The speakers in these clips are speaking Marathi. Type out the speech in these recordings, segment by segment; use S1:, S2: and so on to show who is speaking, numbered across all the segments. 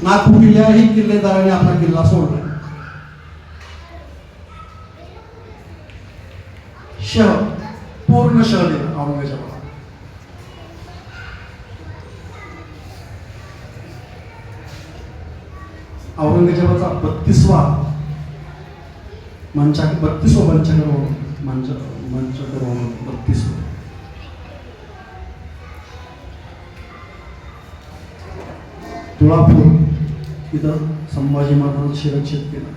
S1: ना कुठल्याही किल्लेदाराने आपला किल्ला सोडला. पूर्ण शह दिला औरंगजेबाला. औरंगजेबाचा 32वा मंचकर 32 तुळापूर इथं संभाजी महाराजांना शिरच्छेद केला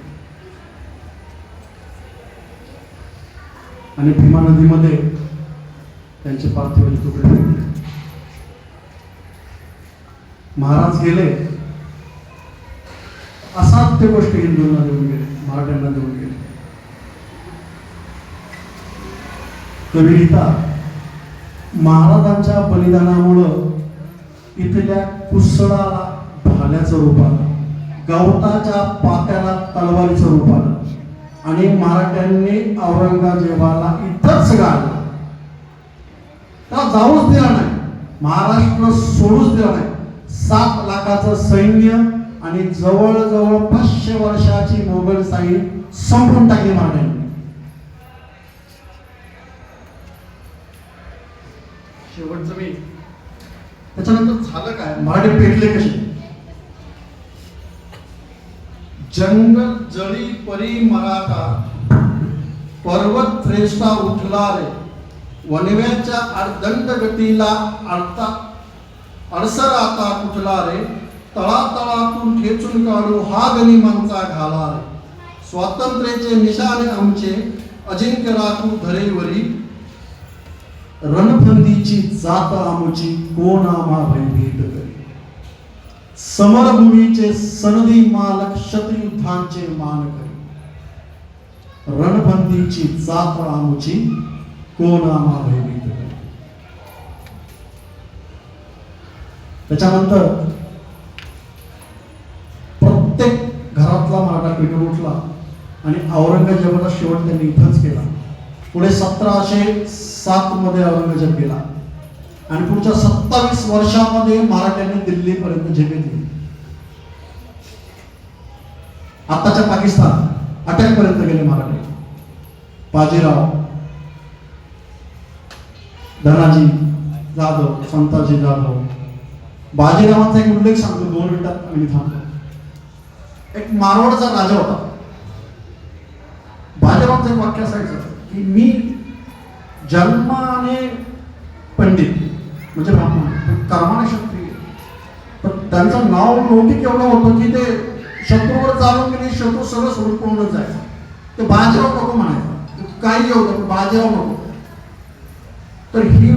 S1: आणि भीमा नदीमध्ये त्यांचे पार्थिवाचे तुकडे फेकले. महाराज गेले, असाध्य गोष्ट हिंदूंना देऊन गेले, मराठ्यांना देऊन गेले. कवी लिहितात, महाराजांच्या बलिदानामुळं इथल्या कुसडाला भाल्याचं रूप आलं, गवताच्या पात्याला तलवारीचं रूप आलं आणि मराठ्यांनी औरंगजेबाला इथंच गाडलं. त्याला जाऊच दिला नाही, महाराष्ट्र सोडूच दिला नाही. 7 लाखाचं सैन्य आणि जवळजवळ 500 वर्षाची मोगलशाही संपवून टाकली मराठ्यांनी. शेवटचं मी त्याच्यानंतर झालं काय, मराठे पेटले कसे. जंगल जळी परी मराठा, पर्वत श्रेष्ठा उठला रे, वनव्याच्या अर्दंड गतीला अडसर आता कुठला रे, तळातळातून खेचून काढू हा गनिमांचा घाला रे, स्वातंत्र्याचे निशाणे आमचे अजिंक्य राखू धरेवरी, रणफंदीची जात आमची कोण आम्हा भयभीत करी, समरभूमीचे सनदी मालक शत्रुयुद्धांचे मान करी, रणफंदीची जात आमची कोण आम्हा भयभीत करी. त्याच्यानंतर प्रत्येक घरातला मराठा पेटून उठला आणि औरंगजेबाचा शेवट त्यांनी इथंच केला. पुढे 1707 मध्ये औरंगजेब गेला आणि पुढच्या 27 वर्षामध्ये मराठ्यांनी दिल्लीपर्यंत झेप घेतली. आताच्या पाकिस्तान अटॅकपर्यंत गेले मराठे. बाजीराव, धनाजी जाधव, संताजी जाधव. बाजीरावांचा एक उल्लेख सांगतो 2 मिनिटात मी थांबतो. एक मारवाडचा राजा होता. बाजीरावांचं एक वाक्य असायचं की मी जन्माने पंडित म्हणजे ब्राह्मण, कर्माने क्षत्रिय. पण त्यांचं नाव लौकिक एवढं होतं की ते शत्रूवर चालून गेले, शत्रू सगळं सोडून पळूनच जायचं. ते बाजीराव नको म्हणायचं, काही होतं बाजीराव नको. तर ही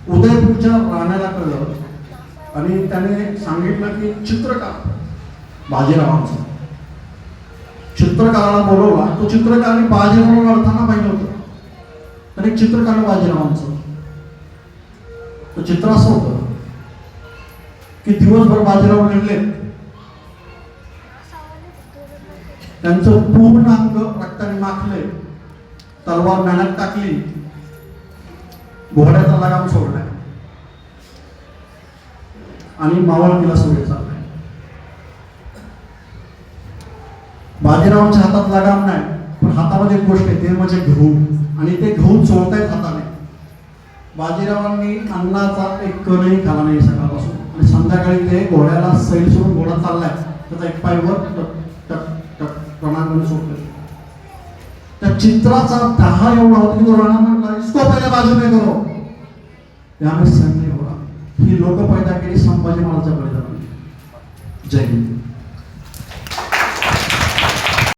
S1: उदयपूरच्या राण्याला कळलं आणि त्याने सांगितलं की चित्रकार बाजीरावांचं. चित्रकाराला बोलवला. तो चित्रकार बाजीरावाला अर्थांना पाहिजे होतं. तर एक चित्र काढलं बाजीरावांचं. तो चित्र असं होतं की दिवसभर बाजीराव लढले, त्यांचं पूर्ण अंग रक्ताने माखले, तलवार मेहनत टाकली, घोड्याचा लगाम सोडलाय आणि मावळतीला सोडे चाललाय. बाजीरावांच्या हातात लगाम नाही, पण हातामध्ये एक गोष्ट आहे, ते म्हणजे गहू. आणि ते गहू चोळतायत हाताने. बाजीरावांनी अन्नाचा एक कणही खाला नाही सकाळपासून. आणि संध्याकाळी ते घोड्याला सैल सोडून घोडा चाललाय, त्याचा एक पाय वर प्रणांगण सोडलं. त्या चित्राचा दहा एवढा होता की तो राणा म्हणला, इसको पहिले बाजूने करो, याने संधी होणार. ही लोक पैदा केली संभाजी महाराजांच्या बलिदानाने. जय हिंद.